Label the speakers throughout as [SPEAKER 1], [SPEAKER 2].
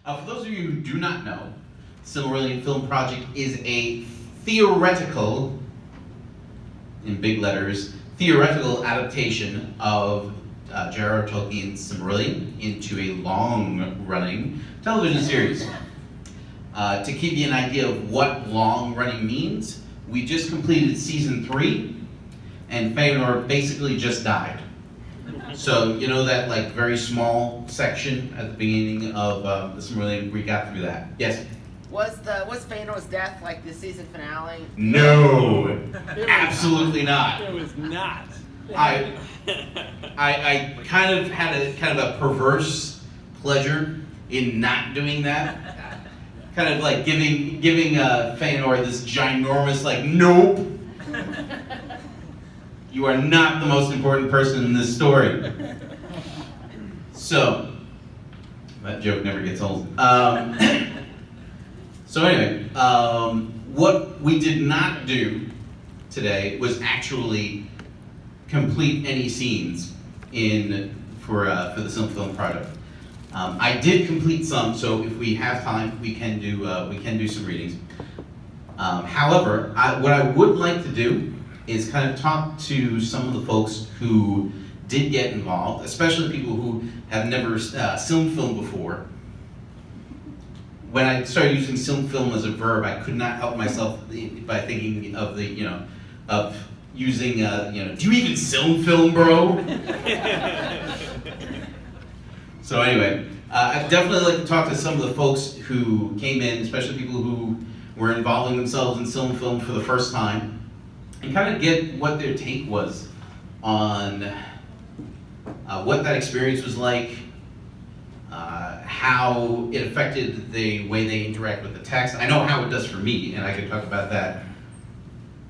[SPEAKER 1] For those of you who do not know, Silmarillion Film Project is a theoretical, in big letters, theoretical adaptation of J.R.R. Tolkien's Silmarillion into a long-running television series. To give you an idea of what long-running means, we just completed season 3, and Feanor basically just died. So, you know that like very small section at the beginning of the Silmarillion, we got through that. Yes?
[SPEAKER 2] Was Feanor's death like the season finale?
[SPEAKER 1] No, absolutely not.
[SPEAKER 3] It was not.
[SPEAKER 1] I kind of had a perverse pleasure in not doing that. Kind of like giving Feanor this ginormous like, nope. You are not the most important person in this story. So, that joke never gets old. So anyway, what we did not do today was actually complete any scenes for the SilmFilm project. I did complete some, so if we have time, we can do some readings. However, what I would like to do is kind of talk to some of the folks who did get involved, especially people who have never SilmFilmed before. When I started using SilmFilm as a verb, I could not help myself by thinking of of using, do you even SilmFilm, bro? So anyway, I'd definitely like to talk to some of the folks who came in, especially people who were involving themselves in SilmFilm for the first time, and kind of get what their take was on what that experience was like, how it affected the way they interact with the text. I know how it does for me, and I could talk about that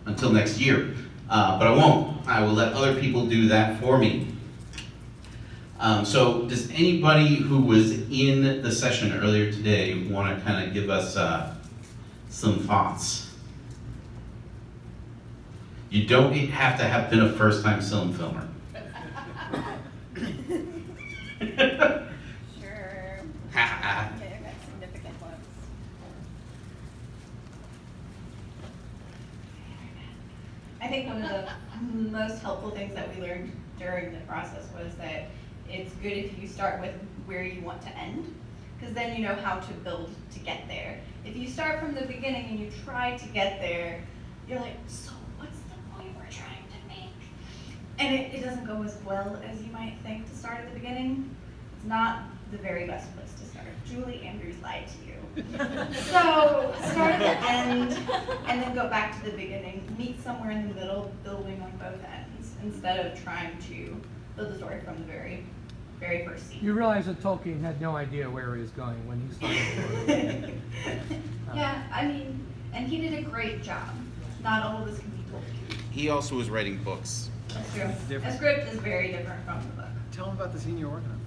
[SPEAKER 1] until next year, but I won't. I will let other people do that for me. So does anybody who was in the session earlier today want to kind of give us some thoughts? You don't have to have been a first-time SilmFilmer.
[SPEAKER 4] Sure. Okay, I've got significant ones. I think one of the most helpful things that we learned during the process was that it's good if you start with where you want to end, because then you know how to build to get there. If you start from the beginning and you try to get there, you're like, so what's the point we're trying to make? And it doesn't go as well as you might think to start at the beginning. It's not the very best place to start. Julie Andrews lied to you. So start at the end and then go back to the beginning. Meet somewhere in the middle, building on both ends, instead of trying to build the story from the very first scene.
[SPEAKER 5] You realize that Tolkien had no idea where he was going when he started.
[SPEAKER 4] Yeah, I mean, and he did a great job. Not all of this can be told.
[SPEAKER 1] He also was writing books.
[SPEAKER 4] That's true.
[SPEAKER 3] Different.
[SPEAKER 4] A script is very different from the book.
[SPEAKER 3] Tell them about the scene you're working on.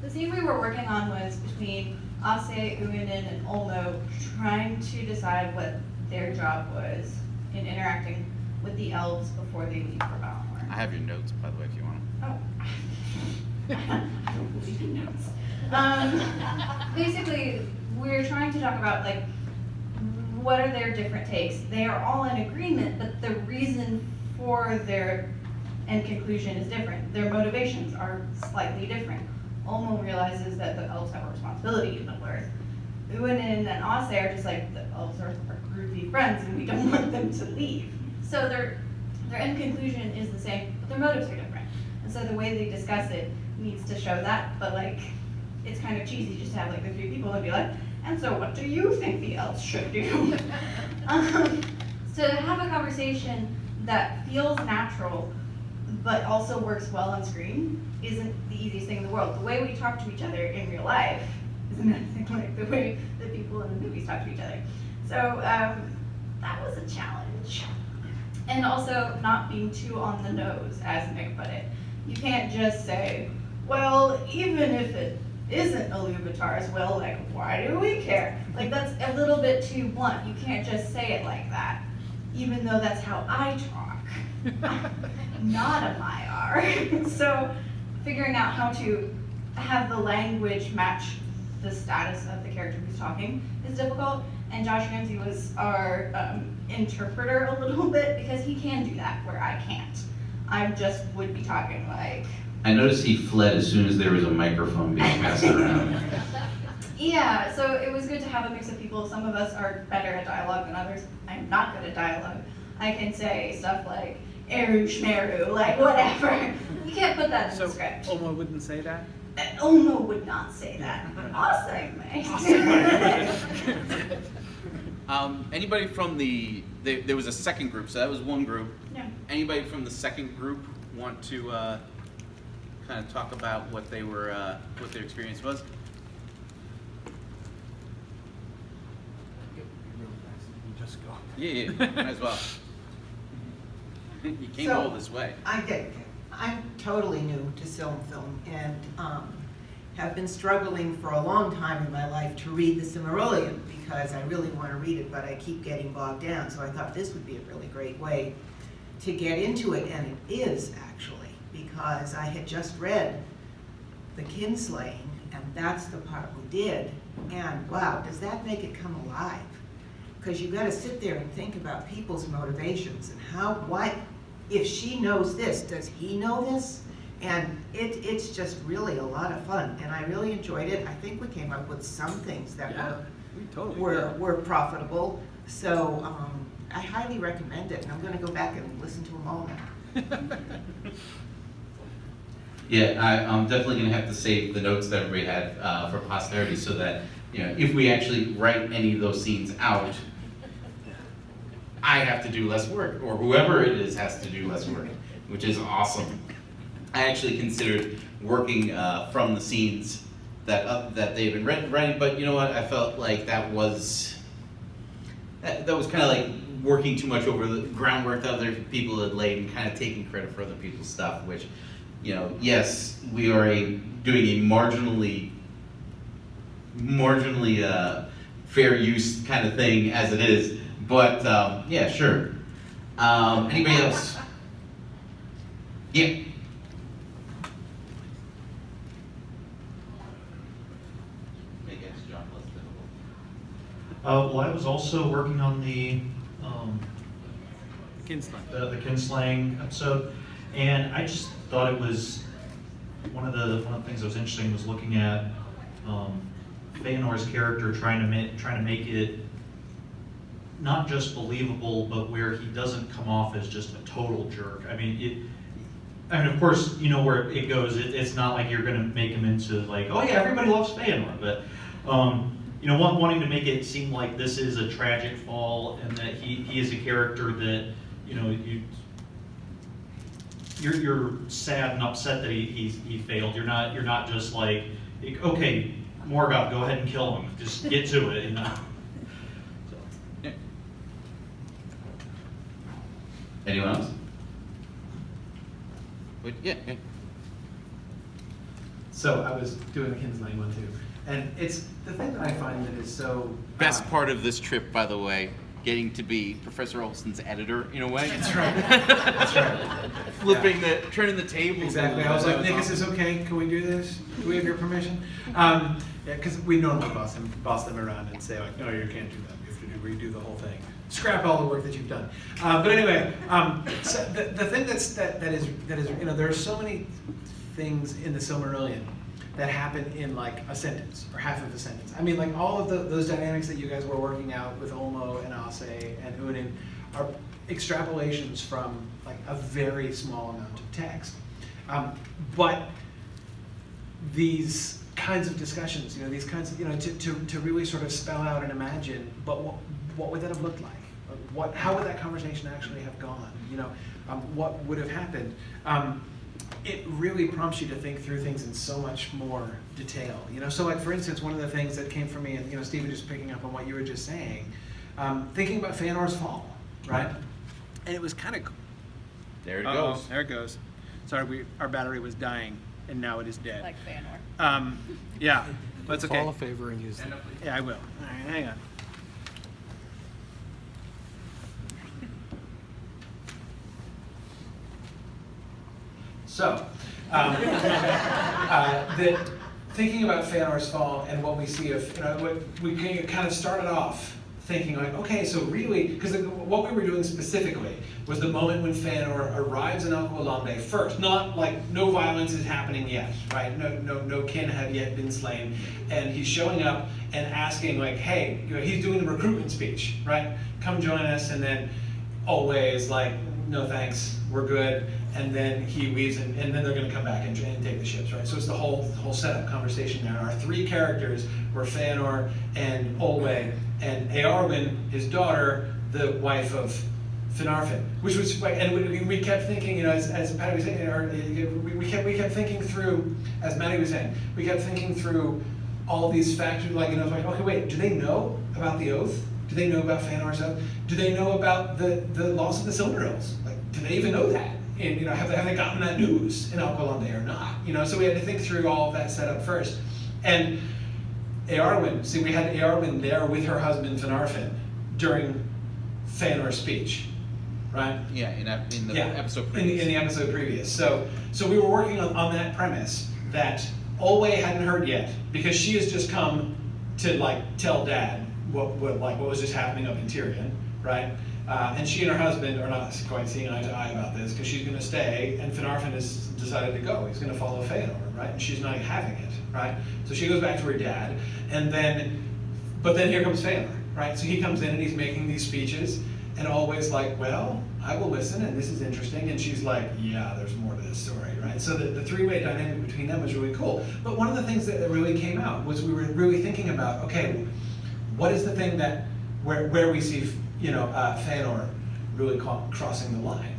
[SPEAKER 4] The scene we were working on was between Ase, Uinen, and Olmo trying to decide what their job was in interacting with the elves before they leave for Valinor.
[SPEAKER 1] I have your notes, by the way, if you want them.
[SPEAKER 4] Oh. I don't believe in notes. Basically, we're trying to talk about like what are their different takes. They are all in agreement, but the reason for their end conclusion is different. Their motivations are slightly different. Olmo realizes that the elves have a responsibility to Middle-earth. Uinen and Ase are just like, the elves are groovy friends and we don't want them to leave. So their end conclusion is the same, but their motives are different. And so the way they discuss it needs to show that, but like, it's kind of cheesy just to have like the three people and be like, and so what do you think the elves should do? To have a conversation that feels natural, but also works well on screen isn't the easiest thing in the world. The way we talk to each other in real life isn't anything like the way that people in the movies talk to each other. So that was a challenge. And also not being too on the nose, as Nick put it. You can't just say, well, even if it isn't Iluvatar's, well, like, why do we care? Like, that's a little bit too blunt. You can't just say it like that, even though that's how I talk. Not a Maiar. So figuring out how to have the language match the status of the character who's talking is difficult. And Josh Ramsey was our interpreter a little bit, because he can do that where I can't. I just would be talking like...
[SPEAKER 1] I noticed he fled as soon as there was a microphone being passed around.
[SPEAKER 4] Yeah, so it was good to have a mix of people. Some of us are better at dialogue than others. I'm not good at dialogue. I can say stuff like, eru shmeru, like whatever. You can't put that in the script.
[SPEAKER 3] Oma wouldn't say that?
[SPEAKER 4] Oma would not say that. Awesome.
[SPEAKER 1] Anybody from there was a second group, so that was one group.
[SPEAKER 4] Yeah.
[SPEAKER 1] Anybody from the second group want to kind of talk about what their experience was?
[SPEAKER 3] Just go.
[SPEAKER 1] Yeah, might as well. You came
[SPEAKER 6] So,
[SPEAKER 1] all this way.
[SPEAKER 6] I did. I'm totally new to SilmFilm and have been struggling for a long time in my life to read the Silmarillion, because I really want to read it, but I keep getting bogged down. So I thought this would be a really great way to get into it, and it is actually, because I had just read the kinslaying, and that's the part we did. And wow, does that make it come alive? Because you got to sit there and think about people's motivations and what, if she knows this, does he know this? And it's just really a lot of fun, and I really enjoyed it. I think we came up with some things that
[SPEAKER 3] We totally
[SPEAKER 6] were profitable. So I highly recommend it, and I'm going to go back and listen to them all now.
[SPEAKER 1] Yeah, I'm definitely going to have to save the notes that everybody had for posterity, so that if we actually write any of those scenes out, I have to do less work, or whoever it is has to do less work, which is awesome. I actually considered working from the scenes that they've been writing, but you know what? I felt like that was kind of like working too much over the groundwork that other people had laid and kind of taking credit for other people's stuff. Which, yes, we are doing a marginally fair use kind of thing as it is. But yeah, sure. Anybody else? Yeah.
[SPEAKER 7] Well, I was also working on the
[SPEAKER 3] Kinslaying.
[SPEAKER 7] the kinslaying episode, and I just thought it was one of the things that was interesting was looking at Feanor's character trying to make it not just believable, but where he doesn't come off as just a total jerk. I mean, of course, you know where it goes. It's not like you're going to make him into like, oh yeah, everybody loves Feanor, but wanting to make it seem like this is a tragic fall, and that he is a character that you're sad and upset that he failed. You're not just like, okay, Morgoth, go ahead and kill him. Just get to it,
[SPEAKER 1] Anyone else? Yeah.
[SPEAKER 8] So I was doing the kinslaying one too, and it's the thing that I find that is so
[SPEAKER 1] Best part of this trip, by the way, getting to be Professor Olson's editor in a way.
[SPEAKER 8] That's right. That's right.
[SPEAKER 1] Turning the tables.
[SPEAKER 8] Exactly. I was like, Nick, is this okay? Can we do this? Do we have your permission? Yeah, because we normally boss them around and say like, no, you can't do that. You have to redo the whole thing. Scrap all the work that you've done. But anyway, so the thing that is there are so many things in the Silmarillion that happen in like a sentence or half of a sentence. I mean, like all of those dynamics that you guys were working out with Olmo and Ase and Udin are extrapolations from like a very small amount of text. But these kinds of discussions, these kinds of, to really sort of spell out and imagine, but what would that have looked like? How would that conversation actually have gone? What would have happened? It really prompts you to think through things in so much more detail. So like for instance, one of the things that came from me, and Stephen, just picking up on what you were just saying, thinking about Feanor's fall, right? And it was kind of.
[SPEAKER 1] There it goes.
[SPEAKER 3] There it goes. Sorry, our battery was dying, and now it is dead.
[SPEAKER 4] Like Feanor.
[SPEAKER 3] Yeah, but it's okay.
[SPEAKER 5] Fall a favor and use it.
[SPEAKER 3] Yeah, I will. All right, hang on. So,
[SPEAKER 8] thinking about Feanor's fall and what we see of, what we kind of started off thinking like, okay, so really, because what we were doing specifically was the moment when Feanor arrives in Alqualande first, not like no violence is happening yet, right? No kin have yet been slain, and he's showing up and asking like, hey, he's doing the recruitment speech, right? Come join us, and then always like, no thanks, we're good. And then he leaves, and then they're going to come back and take the ships, right? So it's the whole setup conversation there. Our three characters were Feanor and Olwe, and Eowyn, his daughter, the wife of Finarfin, which was, and we kept thinking, as Patty was saying, or we kept thinking through, as Maddie was saying, we kept thinking through all these factors, like, like, okay, wait, do they know about the oath? Do they know about Feanor's oath? Do they know about the loss of the Silmarils? Like, do they even know that? And have they gotten that news in Alqualande or not? So we had to think through all of that setup first. And Eowyn, see, we had Eowyn there with her husband Finarfin during Feanor's speech, right?
[SPEAKER 1] Yeah, in the episode previous.
[SPEAKER 8] In the episode previous. So we were working on that premise that Olwe hadn't heard yet, because she has just come to like tell Dad what was just happening up in Tyrion, right? And she and her husband are not quite seeing eye to eye about this, because she's going to stay, and Finarfin has decided to go. He's going to follow Feanor, right? And she's not having it, right? So she goes back to her dad, but then here comes Feanor, right? So he comes in and he's making these speeches, and always like, well, I will listen, and this is interesting. And she's like, yeah, there's more to this story, right? So the three-way dynamic between them was really cool. But one of the things that really came out was we were really thinking about, okay, what is the thing that where we see Feanor really crossing the line,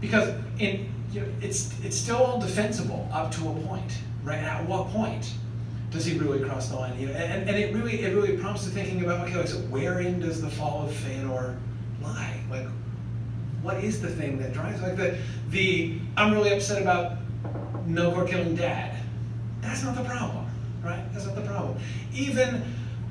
[SPEAKER 8] because it's still all defensible up to a point, right? At what point does he really cross the line? And it really prompts to thinking about, okay, so wherein does the fall of Feanor lie? Like, what is the thing that drives like the I'm really upset about Melkor killing Dad? That's not the problem, right? That's not the problem. Even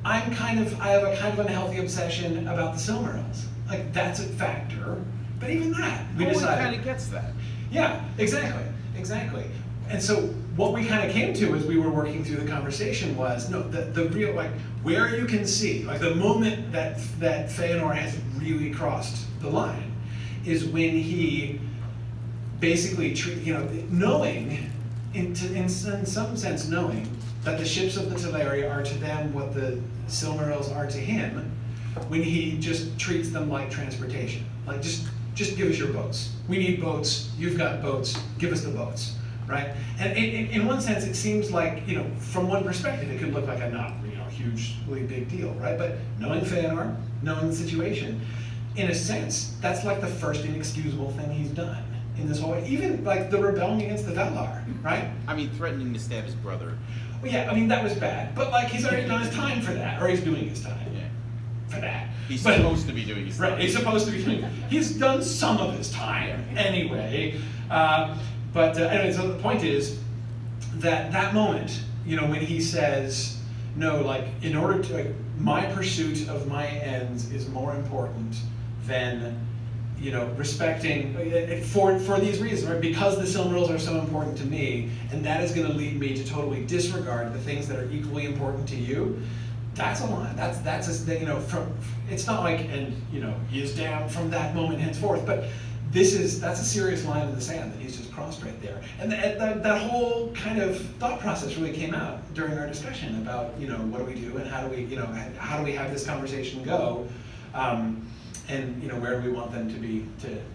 [SPEAKER 8] I have a kind of unhealthy obsession about the Silmarils. Like, that's a factor, but even that, we decided.
[SPEAKER 1] kind of gets that.
[SPEAKER 8] Yeah, exactly. And so what we kind of came to as we were working through the conversation was, no, the real, like, where you can see, like the moment that Feanor has really crossed the line is when he basically, knowing, in some sense knowing, that the ships of the Teleri are to them what the Silmarils are to him, when he just treats them like transportation. Like, just give us your boats. We need boats. You've got boats. Give us the boats, right? And in one sense, it seems like, from one perspective, it could look like a not, hugely big deal, right? But knowing Feanor, knowing the situation, in a sense, that's like the first inexcusable thing he's done in this whole way. Even like the rebellion against the Valar, right?
[SPEAKER 1] I mean, threatening to stab his brother.
[SPEAKER 8] Well, yeah, that was bad. But like, he's already done his time for that, or he's doing his time for that.
[SPEAKER 1] He's supposed to be doing his time.
[SPEAKER 8] Right, he's supposed to be doing. He's done some of his time anyway. But anyway, so the point is that moment, when he says, no, like, in order to, like, my pursuit of my ends is more important than, respecting, for these reasons, right? Because the Silmarils are so important to me, and that is going to lead me to totally disregard the things that are equally important to you. That's a line. That's a, it's not like, and he is damned from that moment henceforth, but that's a serious line in the sand that he's just crossed right there. And that whole kind of thought process really came out during our discussion about, what do we do, and how do we have this conversation go, and where do we want them to be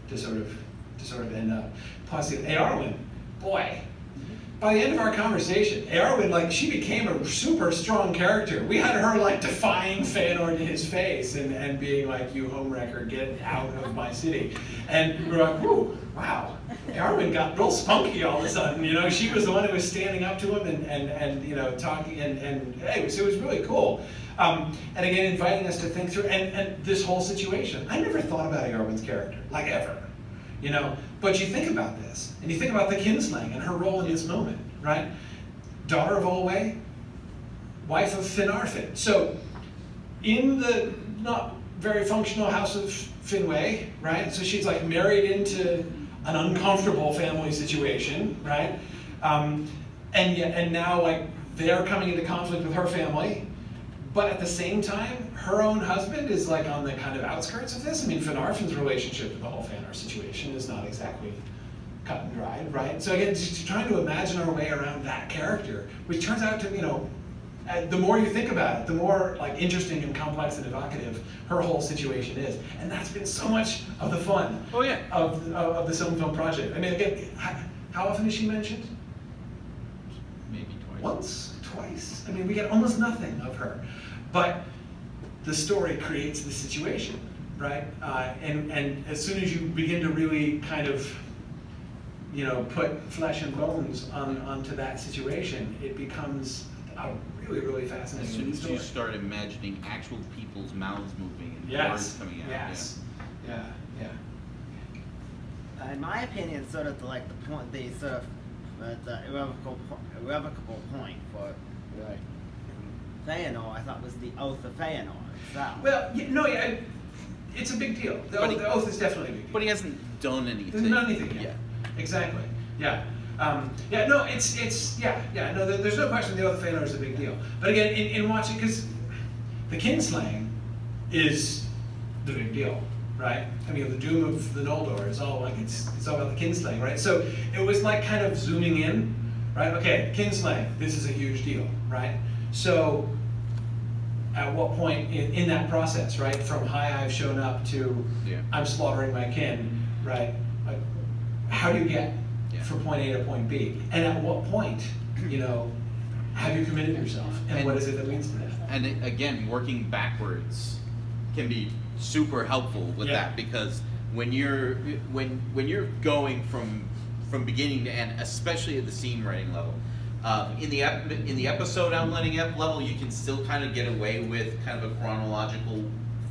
[SPEAKER 8] to sort of end up. Plus, Eowyn, boy. By the end of our conversation, Eowyn, like, she became a super strong character. We had her, like, defying Feanor to his face and being like, you homewrecker, get out of my city. And we were like, whoo, wow. Eowyn got real spunky all of a sudden, She was the one who was standing up to him and talking, and hey, so it was really cool. And again, inviting us to think through, and this whole situation. I never thought about Eowyn's character, like, ever. But you think about this, and you think about the kinslaying and her role in this moment, right? Daughter of Olwe, wife of Finarfin. So, in the not very functional house of Finwë, right? So she's like married into an uncomfortable family situation, right? And now like they're coming into conflict with her family, but at the same time, her own husband is like on the kind of outskirts of this. I mean, Finarfin's relationship with the whole Fëanor situation is not exactly cut and dried, right? So again, just trying to imagine our way around that character, which turns out to, you know, the more you think about it, the more like interesting and complex and evocative her whole situation is. And that's been so much of the fun
[SPEAKER 1] Oh, yeah.
[SPEAKER 8] of the SilmFilm project. I mean, again, how often is she mentioned?
[SPEAKER 1] Maybe twice.
[SPEAKER 8] Once, twice. I mean, we get almost nothing of her. But the story creates the situation, right? And as soon as you begin to really kind of, you know, put flesh and bones onto that situation, it becomes a really, really
[SPEAKER 1] As
[SPEAKER 8] fascinating
[SPEAKER 1] soon as
[SPEAKER 8] story.
[SPEAKER 1] you start imagining actual people's mouths moving and
[SPEAKER 8] Yes,
[SPEAKER 1] words coming out.
[SPEAKER 8] yes, yeah, yeah.
[SPEAKER 2] In my opinion, sort of like the point, the sort of the irrevocable point for like Fëanor, I thought was the oath of Fëanor itself.
[SPEAKER 8] Well, it's a big deal. The oath is definitely a big deal.
[SPEAKER 1] But he hasn't done anything.
[SPEAKER 8] There's not anything yet.
[SPEAKER 1] Yeah.
[SPEAKER 8] Exactly. Yeah. No, no, there's no question the Oath of Fëanor is a big deal. But again, in watching, because the kinslaying is the big deal, right? I mean, the doom of the Noldor is all like, it's all about the kinslaying, right? So it was like kind of zooming in, right? Okay, kinslaying, this is a huge deal, right? So at what point in that process, right? From hi, I've shown up to I'm slaughtering my kin, right? Like, how do you get from point A to point B? And at what point, you know, have you committed yourself? And what is it that leads to that?
[SPEAKER 1] And again, working backwards can be super helpful with that, because when you're going from beginning to end, especially at the scene writing level, in the episode outlining level, you can still kind of get away with kind of a chronological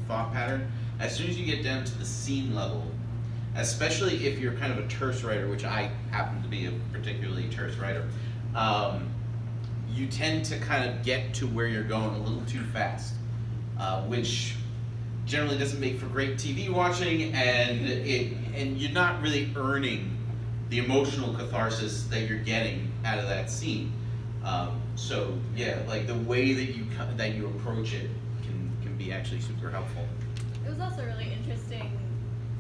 [SPEAKER 1] thought pattern. As soon as you get down to the scene level, especially if you're kind of a terse writer, which I happen to be a particularly terse writer, you tend to kind of get to where you're going a little too fast, which generally doesn't make for great TV watching, and you're not really earning the emotional catharsis that you're getting out of that scene. So yeah, like the way that you approach it can be actually super helpful.
[SPEAKER 9] It was also really interesting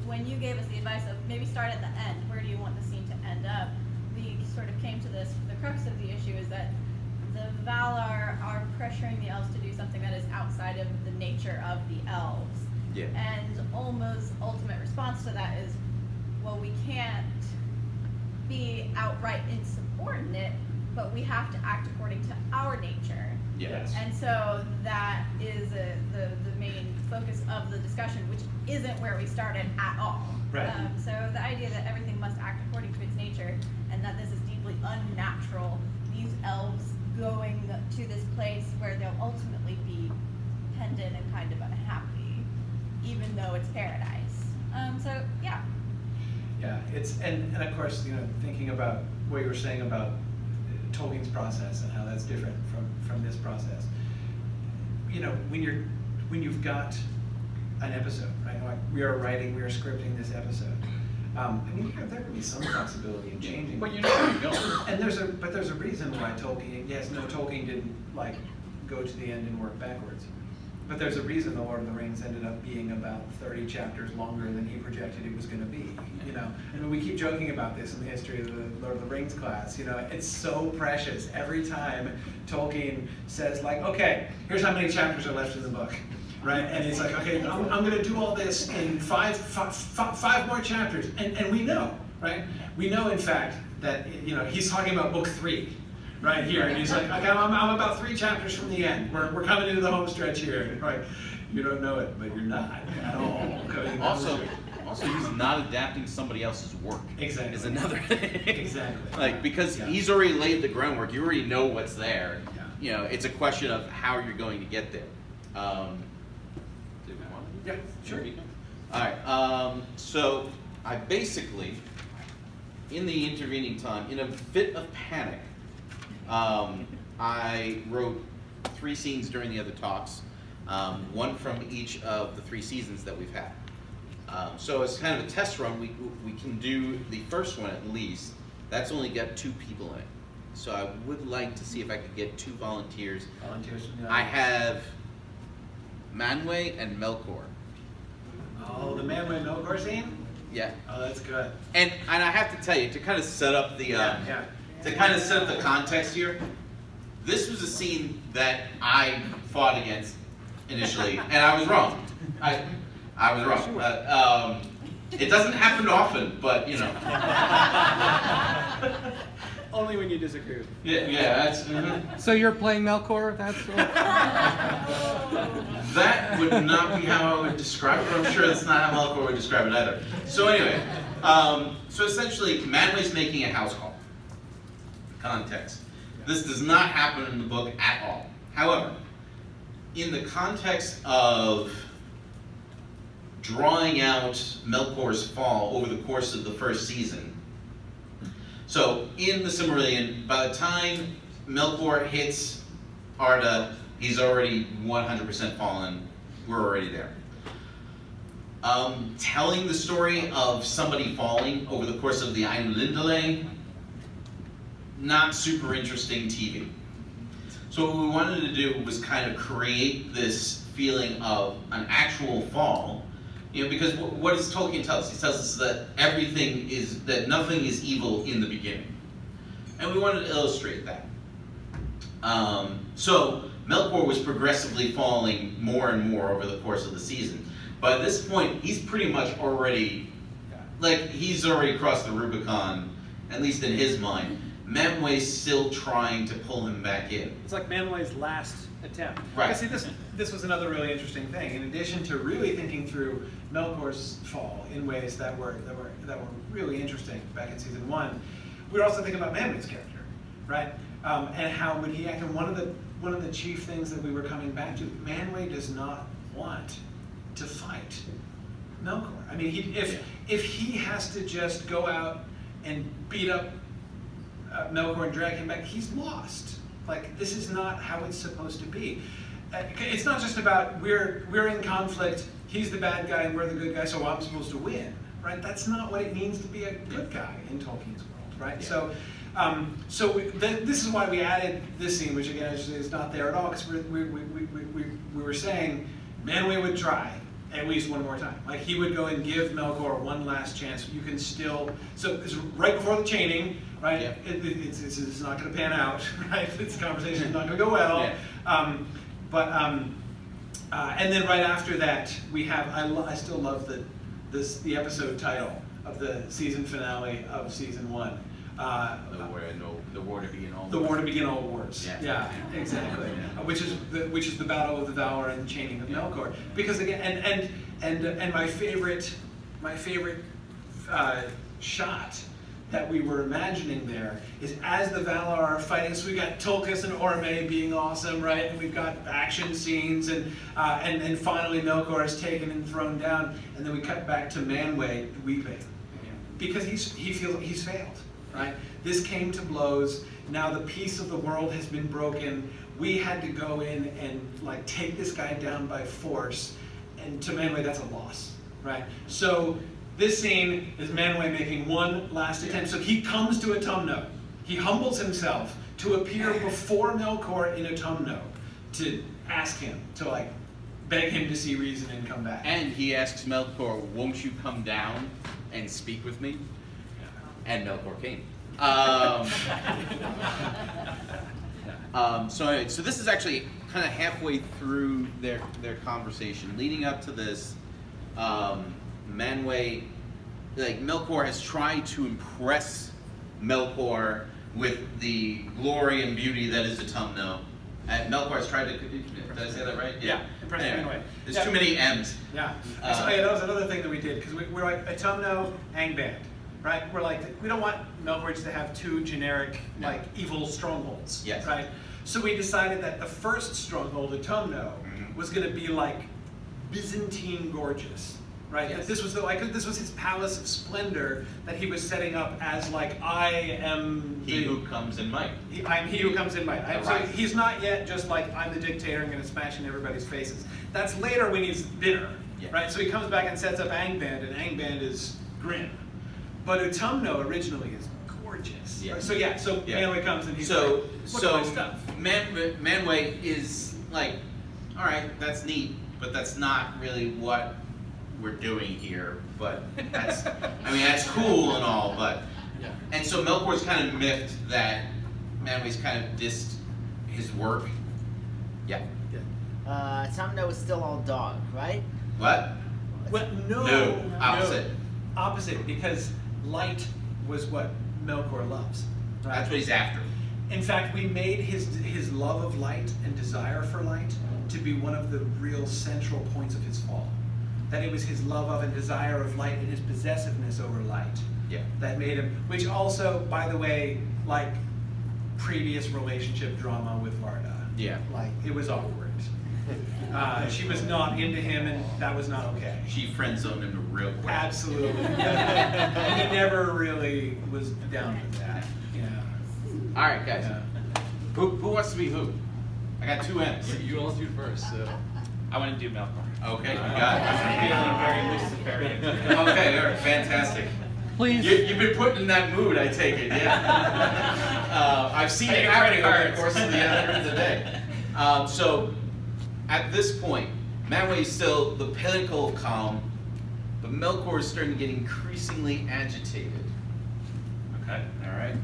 [SPEAKER 9] when you gave us the advice of maybe start at the end. Where do you want the scene to end up? We sort of came to this. The crux of the issue is that the Valar are pressuring the elves to do something that is outside of the nature of the elves.
[SPEAKER 1] Yeah.
[SPEAKER 9] And Olmo's ultimate response to that is, well, we can't be outright insubordinate, but we have to act according to our nature.
[SPEAKER 1] Yes.
[SPEAKER 9] And so that is the main focus of the discussion, which isn't where we started at all.
[SPEAKER 8] Right.
[SPEAKER 9] So the idea that everything must act according to its nature, and that this is deeply unnatural, these elves going to this place where they'll ultimately be pendant and kind of unhappy, even though it's paradise. So yeah.
[SPEAKER 8] Yeah, and of course, you know, thinking about what you were saying about Tolkien's process and how that's different from this process. You know, when you've got an episode, right? Like we are scripting this episode. I mean, there can be some flexibility in changing.
[SPEAKER 1] But you know where you're going.
[SPEAKER 8] And there's a reason why Tolkien didn't like go to the end and work backwards. But there's a reason The Lord of the Rings ended up being about 30 chapters longer than he projected it was going to be. You know, I mean, we keep joking about this in the history of the Lord of the Rings class. You know, it's so precious. Every time Tolkien says, like, okay, here's how many chapters are left in the book, right? And he's like, okay, I'm going to do all this in five more chapters, and we know, right? We know, in fact, that he's talking about book 3. Right here, and he's like, okay, I'm about 3 chapters from the end. We're coming into the home stretch here. Right? You don't know it, but you're not at all.
[SPEAKER 1] Also, he's not adapting somebody else's work.
[SPEAKER 8] Exactly.
[SPEAKER 1] Is another thing.
[SPEAKER 8] Exactly.
[SPEAKER 1] Like, because he's already laid the groundwork. You already know what's there. Yeah. You know, it's a question of how you're going to get there. Do we want to?
[SPEAKER 8] Yeah, sure.
[SPEAKER 1] All right. So I basically, in the intervening time, in a fit of panic, I wrote 3 scenes during the other talks, one from each of the 3 seasons that we've had. So as kind of a test run, we can do the first one at least. That's only got 2 people in it. So I would like to see if I could get 2 volunteers.
[SPEAKER 8] Volunteers from the
[SPEAKER 1] I
[SPEAKER 8] audience.
[SPEAKER 1] have Manway and Melkor.
[SPEAKER 8] Oh, the Manway Melkor scene?
[SPEAKER 1] Yeah.
[SPEAKER 8] Oh, that's good.
[SPEAKER 1] And I have to tell you, to kind of set up the
[SPEAKER 8] Yeah.
[SPEAKER 1] to kind of set up the context here, this was a scene that I fought against initially, and I was wrong. I was wrong. It doesn't happen often, but you know.
[SPEAKER 3] Only when you disagree with me.
[SPEAKER 1] Yeah, that's. Mhm.
[SPEAKER 5] So you're playing Melkor? That's
[SPEAKER 1] That would not be how I would describe it. I'm sure that's not how Melkor would describe it either. So anyway, so essentially, Manway's making a house call. Context. This does not happen in the book at all. However, in the context of drawing out Melkor's fall over the course of the first season, so in the Silmarillion, by the time Melkor hits Arda, he's already 100% fallen. We're already there. Telling the story of somebody falling over the course of the Ainulindale, not super interesting TV. So what we wanted to do was kind of create this feeling of an actual fall, you know, because what does Tolkien tell us? He tells us that nothing is evil in the beginning. And we wanted to illustrate that. So Melkor was progressively falling more and more over the course of the season. By this point, he's pretty much already, he's already crossed the Rubicon, at least in his mind. Manway's still trying to pull him back in.
[SPEAKER 8] It's like Manway's last attempt.
[SPEAKER 1] Right.
[SPEAKER 8] See, this was another really interesting thing. In addition to really thinking through Melkor's fall in ways that were really interesting back in season 1, we were also thinking about Manway's character, right? And how would he act? And one of the chief things that we were coming back to, Manway does not want to fight Melkor. I mean, if he has to just go out and beat up Melkor and drag him back, he's lost. Like, this is not how it's supposed to be. It's not just about we're in conflict, he's the bad guy and we're the good guy, so I'm supposed to win, right? That's not what it means to be a good guy in Tolkien's world, right?
[SPEAKER 1] Yeah.
[SPEAKER 8] So this is why we added this scene, which again is not there at all, because we were saying Manway would try at least one more time. Like, he would go and give Melkor one last chance. You can still, so it's right before the chaining, right?
[SPEAKER 1] Yeah.
[SPEAKER 8] It's not going to pan out, right? This conversation is not going to go well.
[SPEAKER 1] Yeah.
[SPEAKER 8] And then right after that, we have, I still love the episode title of the season finale of season 1.
[SPEAKER 1] The war to begin all.
[SPEAKER 8] The war to begin all wars.
[SPEAKER 1] Yeah.
[SPEAKER 8] Exactly. Which is the battle of the Valar and the chaining of Melkor. Because again, and my favorite shot that we were imagining there is as the Valar are fighting. So we got Tulkas and Orome being awesome, right? And we've got action scenes, and finally Melkor is taken and thrown down, and then we cut back to Manway weeping because he feels he's failed. Right? This came to blows. Now the peace of the world has been broken. We had to go in and take this guy down by force. And to Manway, that's a loss, right? So this scene is Manway making one last attempt. So he comes to Autumno. He humbles himself to appear before Melkor in Autumno to ask him to beg him to see reason and come back.
[SPEAKER 1] And he asks Melkor, "Won't you come down and speak with me?" And Melkor came. So this is actually kind of halfway through their conversation. Leading up to this, Manway, Melkor has tried to impress Melkor with the glory and beauty that is Autumno. And Melkor has tried to, did I say that right?
[SPEAKER 8] Yeah, impress Manway.
[SPEAKER 1] There's too many M's.
[SPEAKER 8] Yeah. That was another thing that we did, because we're like Autumno, Angband. Right? We're we don't want Melkor to have two generic, evil strongholds.
[SPEAKER 1] Yes.
[SPEAKER 8] Right? So we decided that the first stronghold, Autumno, was going to be Byzantine gorgeous. Right?
[SPEAKER 1] Yes.
[SPEAKER 8] That this was his palace of splendor that he was setting up as I am
[SPEAKER 1] He who comes in might.
[SPEAKER 8] I'm he who comes in might. So
[SPEAKER 1] Right.
[SPEAKER 8] he's not yet just I'm the dictator, I'm going to smash in everybody's faces. That's later when he's bitter.
[SPEAKER 1] Yeah.
[SPEAKER 8] Right? So he comes back and sets up Angband, and Angband is grim. But Autumno originally is gorgeous.
[SPEAKER 1] Yeah.
[SPEAKER 8] So yeah, so
[SPEAKER 1] Yeah.
[SPEAKER 8] Manway comes and he's
[SPEAKER 1] So,
[SPEAKER 8] like, look at my stuff.
[SPEAKER 1] Manway is like, all right, that's neat, but that's not really what we're doing here. But that's, I mean, that's cool and all, but,
[SPEAKER 8] Yeah.
[SPEAKER 1] and so Melkor's kind of miffed that Manway's kind of dissed his work. Yeah.
[SPEAKER 2] Sumner was still all dog, right?
[SPEAKER 1] What?
[SPEAKER 8] Well,
[SPEAKER 1] No, opposite.
[SPEAKER 8] no. Opposite, because light was what Melkor loves.
[SPEAKER 1] That's what he's after.
[SPEAKER 8] In fact, we made his love of light and desire for light to be one of the real central points of his fall. That it was his love of and desire of light and his possessiveness over light
[SPEAKER 1] Yeah.
[SPEAKER 8] that made him, which also, by the way, like previous relationship drama with Varda.
[SPEAKER 1] Yeah.
[SPEAKER 8] Like, it was awkward. She was not into him, and that was not okay.
[SPEAKER 1] She friend zoned him real quick.
[SPEAKER 8] Absolutely. And he never really was down with that. Yeah.
[SPEAKER 1] All right, guys.
[SPEAKER 8] Yeah.
[SPEAKER 1] Who wants to be who? I got two M's.
[SPEAKER 10] You all do first, so.
[SPEAKER 3] I want to do Melkor.
[SPEAKER 1] Okay, you got it.
[SPEAKER 3] Feeling very Luciferian.
[SPEAKER 1] Okay, all right, fantastic.
[SPEAKER 5] Please.
[SPEAKER 1] You've been put in that mood, I take it, yeah. I've seen it happen over the course of the day. So, at this point, Manway is still the pinnacle of calm, but Melkor is starting to get increasingly agitated. Okay, all right.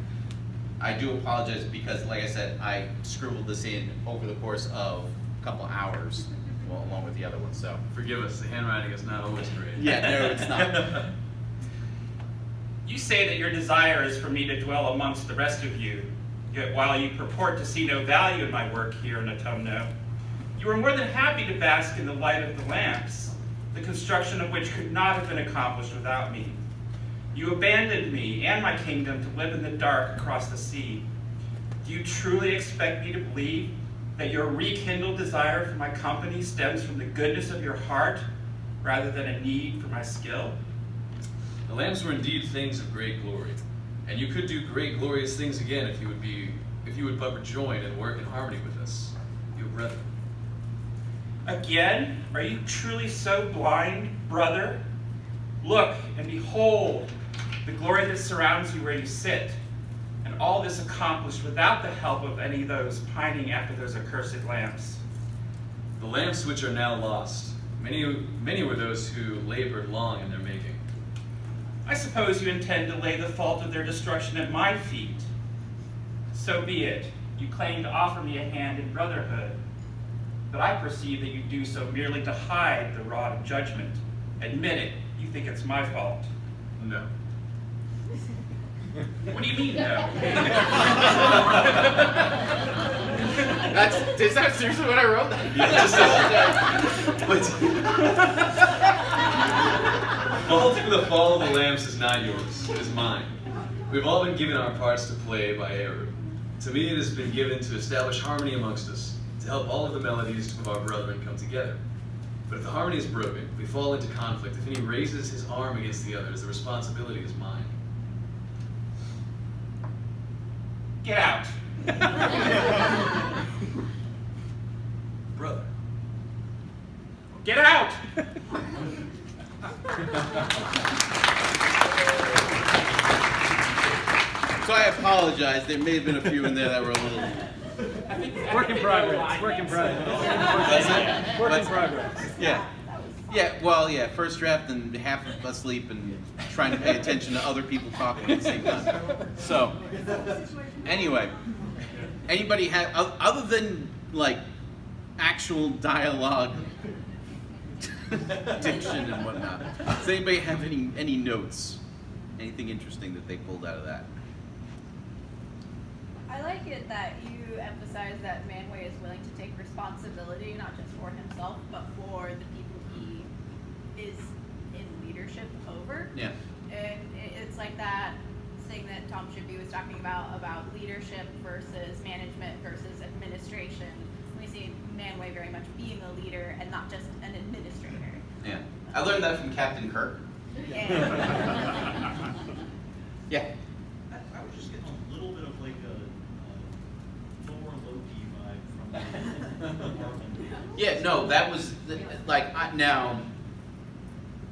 [SPEAKER 1] I do apologize because, like I said, I scribbled this in over the course of a couple hours, well, along with the other one, so.
[SPEAKER 10] Forgive us, the handwriting is not always great.
[SPEAKER 1] Yeah, no, it's not.
[SPEAKER 11] You say that your desire is for me to dwell amongst the rest of you, yet while you purport to see no value in my work here in Autumno, you are more than happy to bask in the light of the lamps, the construction of which could not have been accomplished without me. You abandoned me and my kingdom to live in the dark across the sea. Do you truly expect me to believe that your rekindled desire for my company stems from the goodness of your heart rather than a need for my skill?
[SPEAKER 10] The lamps were indeed things of great glory, and you could do great glorious things again if you would but rejoin and work in harmony with us, your brethren.
[SPEAKER 11] Again? Are you truly so blind, brother? Look and behold the glory that surrounds you where you sit, and all this accomplished without the help of any of those pining after those accursed lamps.
[SPEAKER 10] The lamps which are now lost, many were those who labored long in their making.
[SPEAKER 11] I suppose you intend to lay the fault of their destruction at my feet. So be it. You claim to offer me a hand in brotherhood, but I perceive that you do so merely to hide the rod of judgment. Admit it, you think it's my fault.
[SPEAKER 10] No.
[SPEAKER 11] What do you mean, no?
[SPEAKER 1] Is that seriously what I wrote?
[SPEAKER 10] The fall of the lamps is not yours, it is mine. We've all been given our parts to play by Eru. To me it has been given to establish harmony amongst us, to help all of the melodies of our brethren come together. But if the harmony is broken, we fall into conflict. If any raises his arm against the others, the responsibility is mine.
[SPEAKER 11] Get out.
[SPEAKER 10] Brother.
[SPEAKER 11] Get out!
[SPEAKER 1] So I apologize. There may have been a few in there that were a little.
[SPEAKER 3] Work in progress. Work in progress.
[SPEAKER 1] That's it?
[SPEAKER 3] Work in progress.
[SPEAKER 1] Yeah. Yeah, well, yeah, first draft and half asleep and trying to pay attention to other people talking at the same time. So, anyway, anybody have, other than, like, actual dialogue, diction and whatnot, does anybody have any notes? Anything interesting that they pulled out of that?
[SPEAKER 9] I like it that you emphasize that Manway is willing to take responsibility, not just for himself, but for the people he is in leadership over.
[SPEAKER 1] Yeah.
[SPEAKER 9] And it's like that thing that Tom Shippey was talking about leadership versus management versus administration. We see Manway very much being a leader and not just an administrator.
[SPEAKER 1] Yeah. I learned that from Captain Kirk.
[SPEAKER 9] And
[SPEAKER 1] Yeah.
[SPEAKER 7] I was just getting a little bit of like a Thor Loki vibe from the
[SPEAKER 1] Yeah, no, that was, now,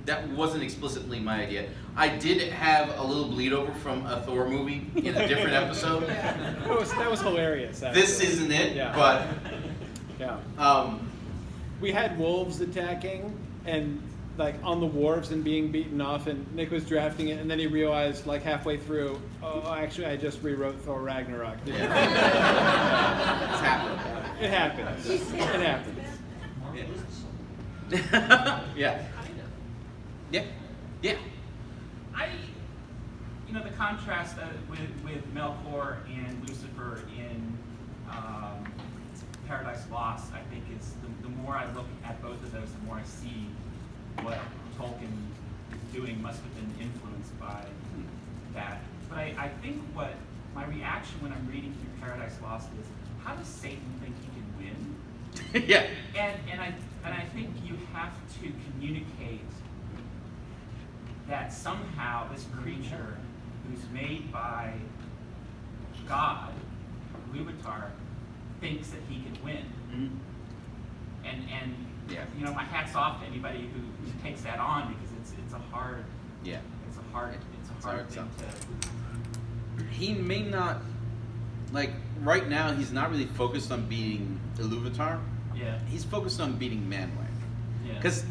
[SPEAKER 1] that wasn't explicitly my idea. I did have a little bleed over from a Thor movie in a different episode.
[SPEAKER 3] That was hilarious.
[SPEAKER 1] This
[SPEAKER 3] actually.
[SPEAKER 1] isn't it,
[SPEAKER 3] Yeah.
[SPEAKER 1] but
[SPEAKER 3] Yeah. We had wolves attacking and like on the wharves and being beaten off, and Nick was drafting it, and then he realized like halfway through, oh, actually I just rewrote Thor Ragnarok.
[SPEAKER 1] it's happened.
[SPEAKER 3] It happens. It happens.
[SPEAKER 1] Yeah. Yeah. Yeah.
[SPEAKER 11] The contrast with Melkor and Lucifer in Paradise Lost, I think is the more I look at both of those, the more I see what Tolkien is doing must have been influenced by that. But I think what my reaction when I'm reading through Paradise Lost is, how does Satan think he can win?
[SPEAKER 1] Yeah.
[SPEAKER 11] And I think you have to communicate that somehow this creature who's made by God, Luvatar, thinks that he can win.
[SPEAKER 1] Mm-hmm.
[SPEAKER 11] And
[SPEAKER 1] Yeah.
[SPEAKER 11] My hat's off to anybody who takes that on, because it's a hard
[SPEAKER 1] Yeah.
[SPEAKER 11] it's a hard
[SPEAKER 1] hard
[SPEAKER 11] thing to.
[SPEAKER 1] He may not, like, right now he's not really focused on beating Iluvatar.
[SPEAKER 11] Yeah.
[SPEAKER 1] He's focused on beating Manwë.
[SPEAKER 11] Yeah.
[SPEAKER 1] Because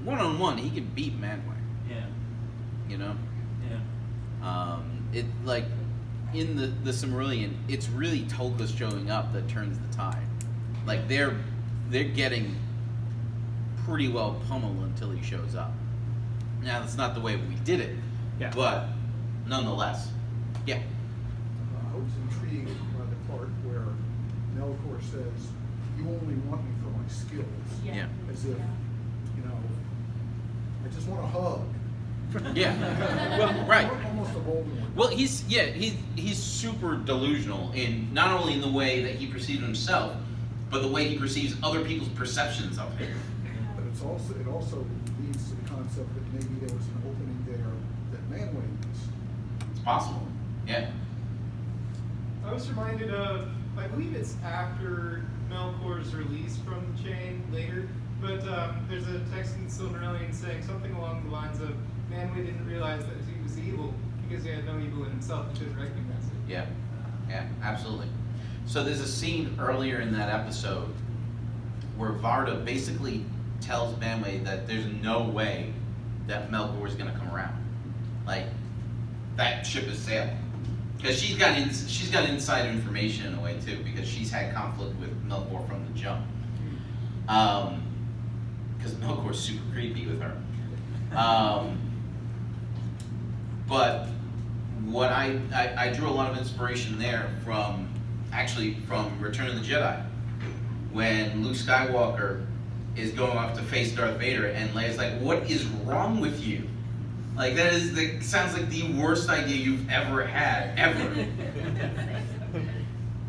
[SPEAKER 1] one-on-one, he can beat Manwë.
[SPEAKER 11] Yeah.
[SPEAKER 1] You know?
[SPEAKER 11] Yeah.
[SPEAKER 1] It, like, in the Silmarillion, it's really Tolkien showing up that turns the tide. Like, they're getting pretty well pummeled until he shows up. Now, that's not the way we did it.
[SPEAKER 3] Yeah.
[SPEAKER 1] But, nonetheless. Yeah.
[SPEAKER 12] I was intrigued by the part where Melkor says, "You only want me for my skills."
[SPEAKER 1] Yeah.
[SPEAKER 12] As if, I just want a hug.
[SPEAKER 1] Yeah. Well, right.
[SPEAKER 12] Almost a Voldemort.
[SPEAKER 1] Well, he's super delusional in not only in the way that he perceives himself, but the way he perceives other people's perceptions of him.
[SPEAKER 12] But it also leads to the concept that maybe there was an opening there that Manwë missed.
[SPEAKER 1] It's possible. Yeah.
[SPEAKER 13] I was reminded of, I believe it's after Melkor's release from the chain later, but there's a text in Silmarillion saying something along the lines of, Manwë didn't realize that he was evil because he had no evil in himself and didn't recognize it.
[SPEAKER 1] Yeah. Yeah, absolutely. So there's a scene earlier in that episode where Varda basically tells Manwë that there's no way that Melkor is going to come around. Like, that ship has sailed. Because she's got inside information in a way too, because she's had conflict with Melkor from the jump. Because Melkor's super creepy with her. But what I drew a lot of inspiration there from Return of the Jedi, when Luke Skywalker is going off to face Darth Vader, and Leia's like, "What is wrong with you? Like, that sounds like the worst idea you've ever had, ever."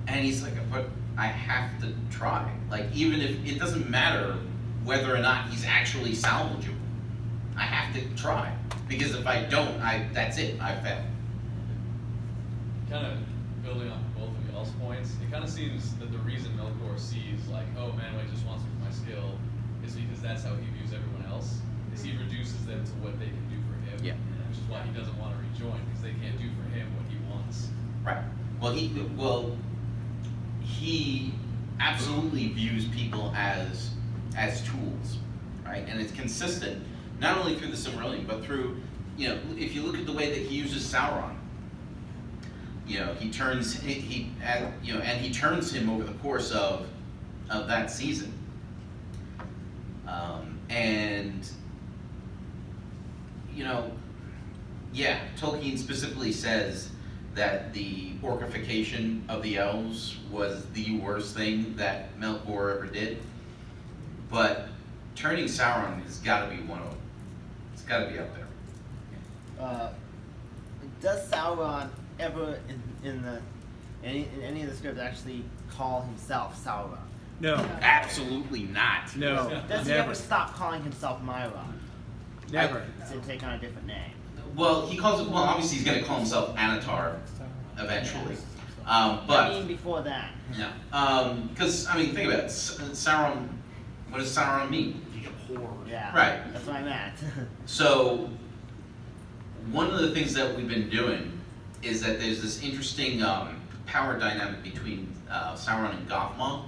[SPEAKER 1] And he's like, "But I have to try. Like, even if it doesn't matter whether or not he's actually salvageable, I have to try. Because if I don't, that's it. I fail."
[SPEAKER 14] Kind of building on both of y'all's points, it kind of seems that the reason Melkor sees, like, oh, Manwë just wants me for my skill, is because that's how he views everyone else. Is he reduces them to what they can do for him.
[SPEAKER 1] Yeah.
[SPEAKER 14] Which is why he doesn't want to rejoin, because they can't do for him what he wants.
[SPEAKER 1] Right. Well, he absolutely views people as tools, right? And it's consistent not only through the Silmarillion, but through, if you look at the way that he uses Sauron, he turns he turns him over the course of that season, and Tolkien specifically says that the orcification of the elves was the worst thing that Melkor ever did, but turning Sauron has got to be one of them. It's got to be up there.
[SPEAKER 2] Does Sauron ever in any of the scripts actually call himself Sauron?
[SPEAKER 3] No.
[SPEAKER 1] Absolutely not.
[SPEAKER 3] No.
[SPEAKER 2] Does he
[SPEAKER 3] Never.
[SPEAKER 2] ever stop calling himself Myron?
[SPEAKER 3] Never.
[SPEAKER 2] To take on a different name.
[SPEAKER 1] Well, he calls it. Well, obviously he's going to call himself Anatar eventually. But
[SPEAKER 2] I mean, before that.
[SPEAKER 1] yeah, because think about it. Sauron. What does Sauron mean?
[SPEAKER 8] horde.
[SPEAKER 2] Yeah.
[SPEAKER 1] Right.
[SPEAKER 2] That's what I meant.
[SPEAKER 1] So, one of the things that we've been doing is that there's this interesting power dynamic between Sauron and Gothmog,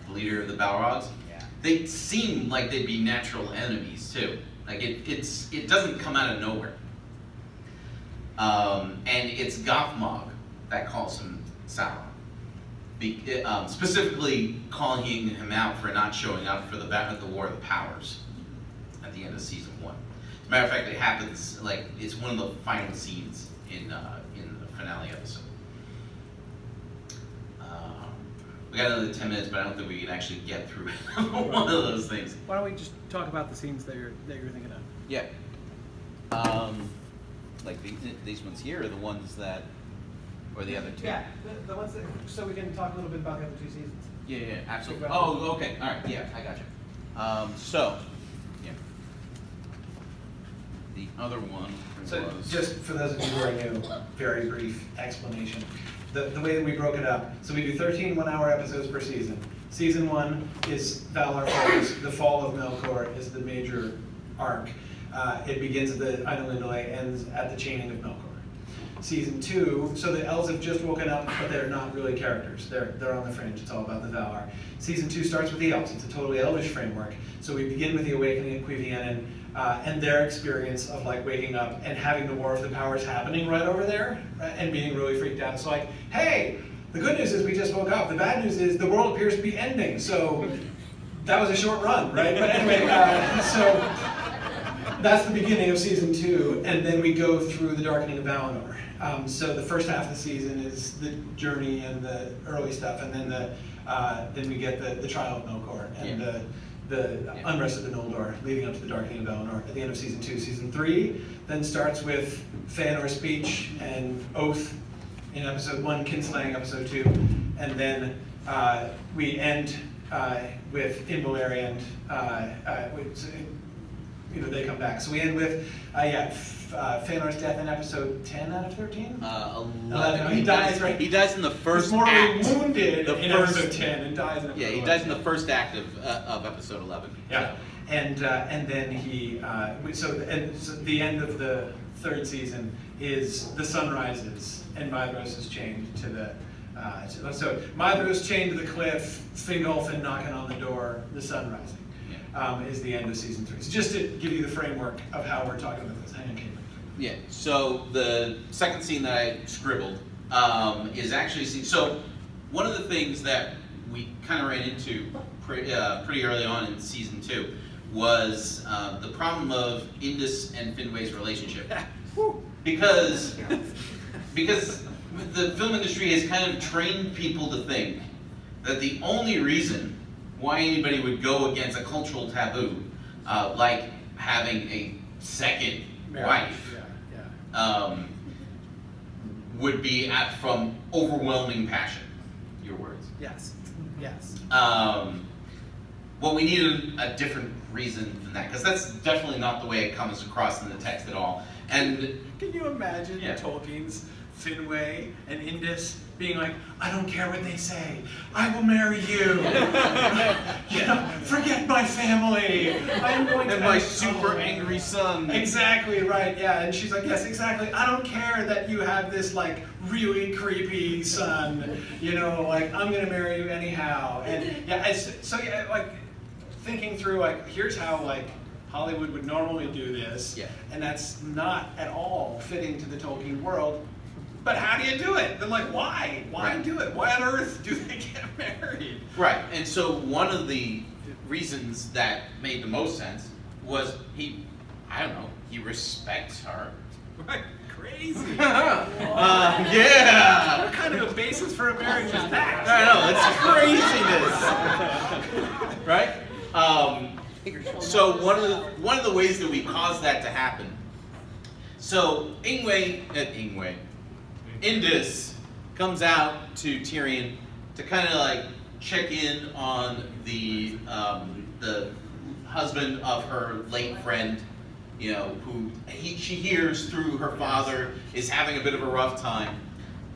[SPEAKER 1] the leader of the Balrogs.
[SPEAKER 2] Yeah.
[SPEAKER 1] They seem like they'd be natural enemies too. Like it doesn't come out of nowhere. And it's Gothmog that calls him Sauron. Specifically calling him out for not showing up for the War of the Powers at the end of season 1. As a matter of fact, it happens like it's one of the final scenes in the finale episode. We got another 10 minutes, but I don't think we can actually get through one of those things.
[SPEAKER 3] Why don't we just talk about the scenes that you're thinking of?
[SPEAKER 1] Yeah. Like these ones here are the ones that, or the other two.
[SPEAKER 3] Yeah, the ones that, so we can talk a little bit about the other 2 seasons.
[SPEAKER 1] Yeah, absolutely. Oh, okay. All right. Yeah, I got you. So, yeah. The other one
[SPEAKER 8] So
[SPEAKER 1] was
[SPEAKER 8] just for those of you who are new, very brief explanation. The way that we broke it up, so we do 13 one-hour episodes per season. Season 1 is Valar Falls, the fall of Melkor is the major arc. It begins at the Ainulindalë, ends at the chaining of Melkor. Season 2, so the elves have just woken up, but they're not really characters. They're on the fringe. It's all about the Valar. Season 2 starts with the elves. It's a totally elvish framework. So we begin with the awakening of Cuiviénen and their experience of like waking up and having the War of the Powers happening right over there, right, and being really freaked out. It's like, hey, the good news is we just woke up. The bad news is the world appears to be ending. So that was a short run, right? But anyway, so that's the beginning of season 2, and then we go through the darkening of Valinor. So the first half of the season is the journey and the early stuff, and then we get the trial of Melkor and the unrest of the Noldor leading up to the darkening of Valinor at the end of season 2. Season 3 then starts with Feanor's speech and oath in episode 1, kinslaying episode 2, and then we end with Invalarian, they come back. So we end with Feanor's death in episode 10 out of 13? 11. He dies, right?
[SPEAKER 1] He dies in the first
[SPEAKER 8] He's mortally
[SPEAKER 1] act.
[SPEAKER 8] wounded
[SPEAKER 1] The
[SPEAKER 8] in
[SPEAKER 1] first-
[SPEAKER 8] episode 10 and dies in episode 11.
[SPEAKER 1] Yeah, he dies in the first act of episode 11.
[SPEAKER 8] Yeah, and then so the end of the 3rd season is the sun rises and Maedhros is chained to the. So Maedhros chained to the cliff, Fingolfin knocking on the door, the sun rising. Is the end of season 3. So just to give you the framework of how we're talking about this. Hang on, Caitlin.
[SPEAKER 1] Yeah, so the second scene that I scribbled is actually, so one of the things that we kind of ran into pretty early on in season 2 was the problem of Indus and Finway's relationship. because the film industry has kind of trained people to think that the only reason why anybody would go against a cultural taboo, like having a second wife, would be from overwhelming passion. Your words.
[SPEAKER 3] Yes.
[SPEAKER 1] Well, we needed a different reason than that, because that's definitely not the way it comes across in the text at all. And
[SPEAKER 8] can you imagine Tolkien's Finway and Indus being like, I don't care what they say, I will marry you. Forget my family. I'm going to
[SPEAKER 1] my super angry son.
[SPEAKER 8] Exactly right. Yeah, and she's like, yes, exactly. I don't care that you have this like really creepy son. I'm gonna marry you anyhow. And like thinking through like here's how like Hollywood would normally do this, and that's not at all fitting to the Tolkien world. But how do you do it? Then like, why? Why do it? Why on earth do they get married?
[SPEAKER 1] Right, and so one of the reasons that made the most sense was he respects her.
[SPEAKER 8] Right, crazy.
[SPEAKER 1] Yeah.
[SPEAKER 8] What kind of a basis for a marriage is that?
[SPEAKER 1] I know, it's craziness. Right? So one of the ways that we caused that to happen. So Indus comes out to Tyrion to kind of like check in on the husband of her late friend, who she hears through her father is having a bit of a rough time.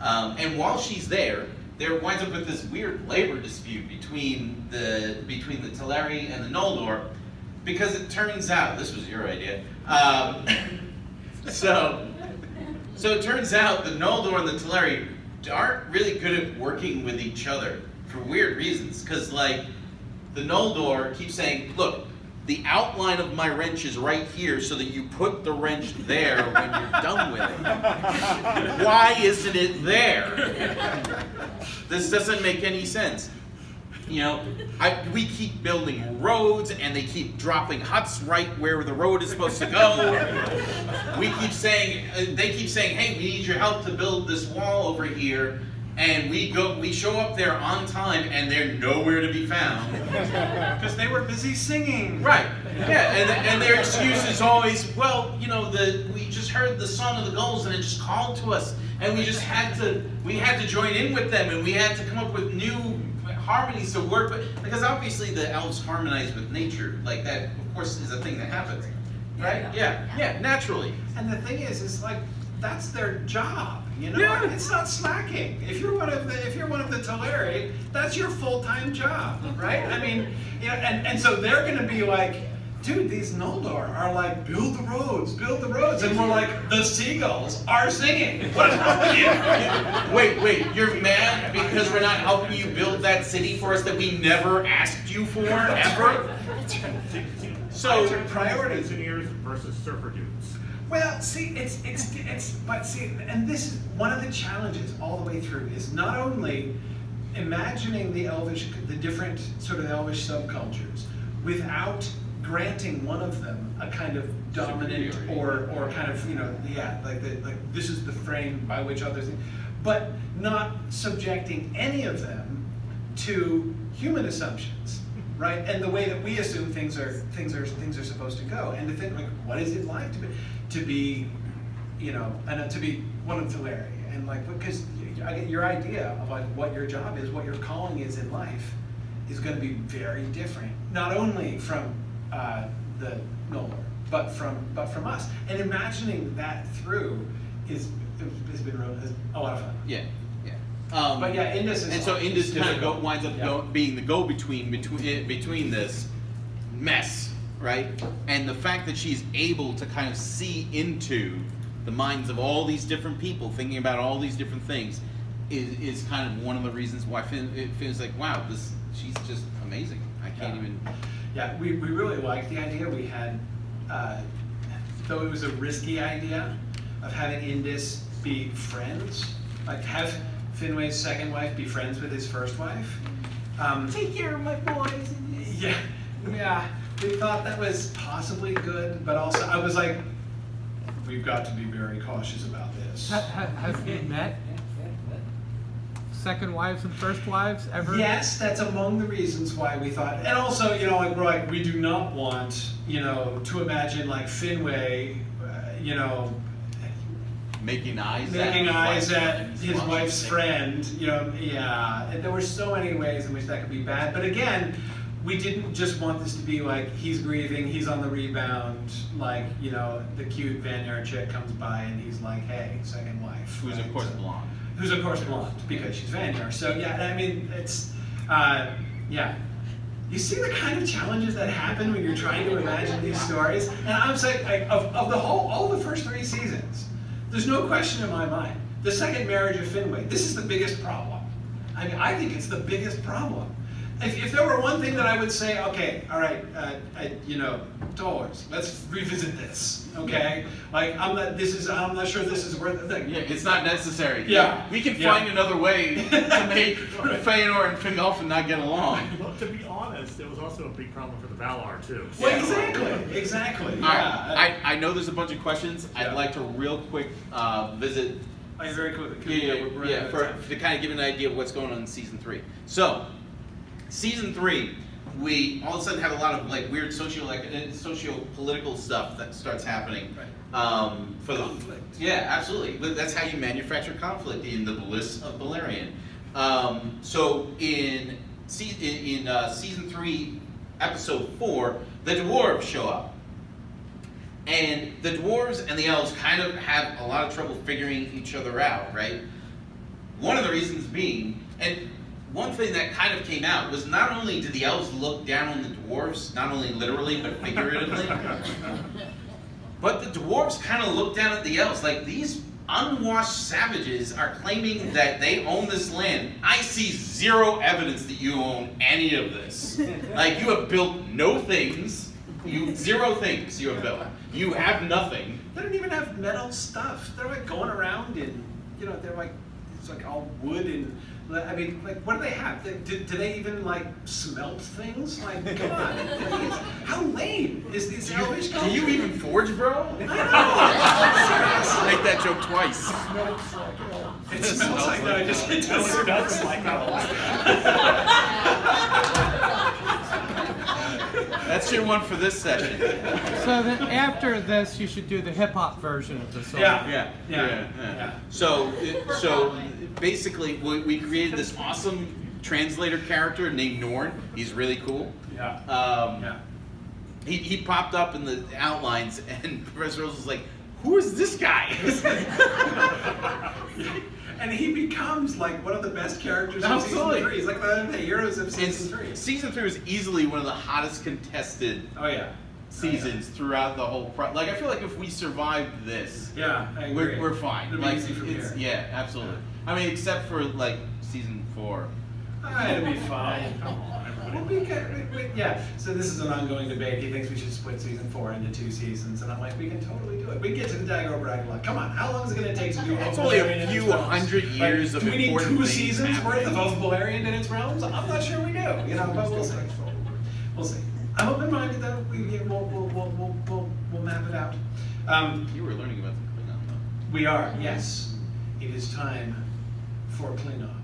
[SPEAKER 1] And while she's there winds up with this weird labor dispute between the Teleri and the Noldor, because it turns out, this was your idea, so it turns out the Noldor and the Teleri aren't really good at working with each other for weird reasons, because like, the Noldor keeps saying, look, the outline of my wrench is right here so that you put the wrench there when you're done with it. Why isn't it there? This doesn't make any sense. You know, we keep building roads and they keep dropping huts right where the road is supposed to go. We keep saying, they keep saying, hey, we need your help to build this wall over here. And we show up there on time, and they're nowhere to be found.
[SPEAKER 8] Because they were busy singing.
[SPEAKER 1] Right. Yeah, and their excuse is always, well, you know, we just heard the song of the gulls, and it just called to us, and we had to join in with them, and we had to come up with new harmonies to work with, because obviously the elves harmonize with nature, like that, of course, is a thing that happens, right? Yeah, naturally.
[SPEAKER 8] And the thing is like, that's their job, you know.
[SPEAKER 1] Yeah.
[SPEAKER 8] It's not slacking. If you're one of the Teleri, that's your full-time job, right? I mean, you know, and so they're going to be like, dude, these Noldor are like, build the roads, and we're like, the seagulls are singing. What is wrong with you?
[SPEAKER 1] Wait, you're mad because we're not helping you build that city for us that we never asked you for, ever? So
[SPEAKER 15] priorities engineers versus surfer dudes.
[SPEAKER 8] Well, see, but see, and this is one of the challenges all the way through, is not only imagining the different sort of elvish subcultures without granting one of them a kind of dominant or kind of, you know, like this is the frame by which others, but not subjecting any of them to human assumptions. Right, and the way that we assume things are supposed to go, and to think like, what is it like to be, you know, and to be one of Teleri, and like, because I get your idea of like what your job is, what your calling is in life, is going to be very different, not only from the Noldor, but from us, and imagining that through has been a lot of fun.
[SPEAKER 1] Yeah.
[SPEAKER 8] But yeah, Indus is,
[SPEAKER 1] and so Indus kind of winds up
[SPEAKER 8] Yeah.
[SPEAKER 1] being the go-between between this mess, right? And the fact that she's able to kind of see into the minds of all these different people, thinking about all these different things, is kind of one of the reasons why it feels like, wow, she's just amazing. I can't even.
[SPEAKER 8] Yeah, we really liked the idea. We had, though it was a risky idea, of having Indus be friends, like have Finway's second wife be friends with his first wife.
[SPEAKER 6] Take care of my boys.
[SPEAKER 8] Yeah, we thought that was possibly good, but also I was like, we've got to be very cautious about this.
[SPEAKER 5] Have you met second wives and first wives ever?
[SPEAKER 8] Yes, that's among the reasons why we thought, and also, you know, like we do not want, you know, to imagine like Finway, you know,
[SPEAKER 1] making eyes
[SPEAKER 8] at his wife's friend, you know, yeah. And there were so many ways in which that could be bad. But again, we didn't just want this to be like, he's grieving, he's on the rebound, like, you know, the cute Vanyar chick comes by and he's like, hey, second wife.
[SPEAKER 1] Who's of course blonde.
[SPEAKER 8] Who's of course blonde, because she's Vanyar. So yeah, I mean, it's, yeah. You see the kind of challenges that happen when you're trying to imagine these stories? And I'm saying, like, of all the first 3 seasons, there's no question in my mind. The second marriage of Finway, this is the biggest problem. I mean, I think it's the biggest problem. If there were one thing that I would say, okay, all right, you know, dollars, let's revisit this, okay? Like, I'm not sure this is worth the thing.
[SPEAKER 1] Yeah, it's not necessary.
[SPEAKER 8] Yeah.
[SPEAKER 1] We can find another way to make Feanor and Fingolfin not get along.
[SPEAKER 15] Well, to be honest, it was also a big problem for the Valar, too.
[SPEAKER 8] Well, exactly.
[SPEAKER 1] All right, I know there's a bunch of questions. I'd like to real quick visit.
[SPEAKER 8] Oh, you're very cool.
[SPEAKER 1] To kind of give an idea of what's going on in season 3. So, season 3, we all of a sudden have a lot of like weird socio-political stuff that starts happening.
[SPEAKER 8] Right.
[SPEAKER 1] For conflict. Yeah, absolutely. But that's how you manufacture conflict in the bliss of Beleriand. So in season 3, episode 4, the dwarves show up. And the dwarves and the elves kind of have a lot of trouble figuring each other out, right? One of the reasons being, and one thing that kind of came out was not only did the elves look down on the dwarves, not only literally but figuratively, but the dwarves kind of looked down at the elves like these unwashed savages are claiming that they own this land. I see zero evidence that you own any of this. Like, you have built no things. Zero things you have built. You have nothing.
[SPEAKER 8] They don't even have metal stuff. They're like going around in, they're like, it's like all wood and, I mean, like, what do they have? Do they even, like, smelt things? Like, come on. Please. How lame is this elvish culture?
[SPEAKER 1] Do you even forge, bro?
[SPEAKER 8] I know.
[SPEAKER 1] Make that joke twice.
[SPEAKER 8] It smells like that. It just smells like
[SPEAKER 1] That's your one for this session.
[SPEAKER 5] So then after this, you should do the hip hop version of the song.
[SPEAKER 1] Yeah. So basically, we created this awesome translator character named Norn. He's really cool. He popped up in the outlines, and Professor Rose was like, "Who is this guy?"
[SPEAKER 8] And he becomes like one of the best characters in
[SPEAKER 1] Absolutely.
[SPEAKER 8] season 3. He's like the heroes of season 3.
[SPEAKER 1] Season 3 was easily one of the hottest contested seasons throughout the whole like, I feel like if we survived this,
[SPEAKER 8] I agree.
[SPEAKER 1] we're fine.
[SPEAKER 8] It'll be
[SPEAKER 1] Like,
[SPEAKER 8] easy from here.
[SPEAKER 1] Yeah, absolutely. I mean, except for like season 4.
[SPEAKER 8] It'll be fine. Come on. We'll be good. Yeah, so this is an ongoing debate. He thinks we should split season 4 into 2 seasons, and I'm like, we can totally do it. We can get to the Dagger Bragg. Like, come on, how long is it going to take to do
[SPEAKER 1] It's only a few hundred years of
[SPEAKER 8] do we need
[SPEAKER 1] important
[SPEAKER 8] 2
[SPEAKER 1] things
[SPEAKER 8] seasons worth of
[SPEAKER 1] happening.
[SPEAKER 8] Valerian in its realms? I'm not sure we do, but we'll see. We'll see. I'm open-minded though. We'll map it out.
[SPEAKER 1] You were learning about the Klingon, though.
[SPEAKER 8] We are, yes. It is time for Klingon.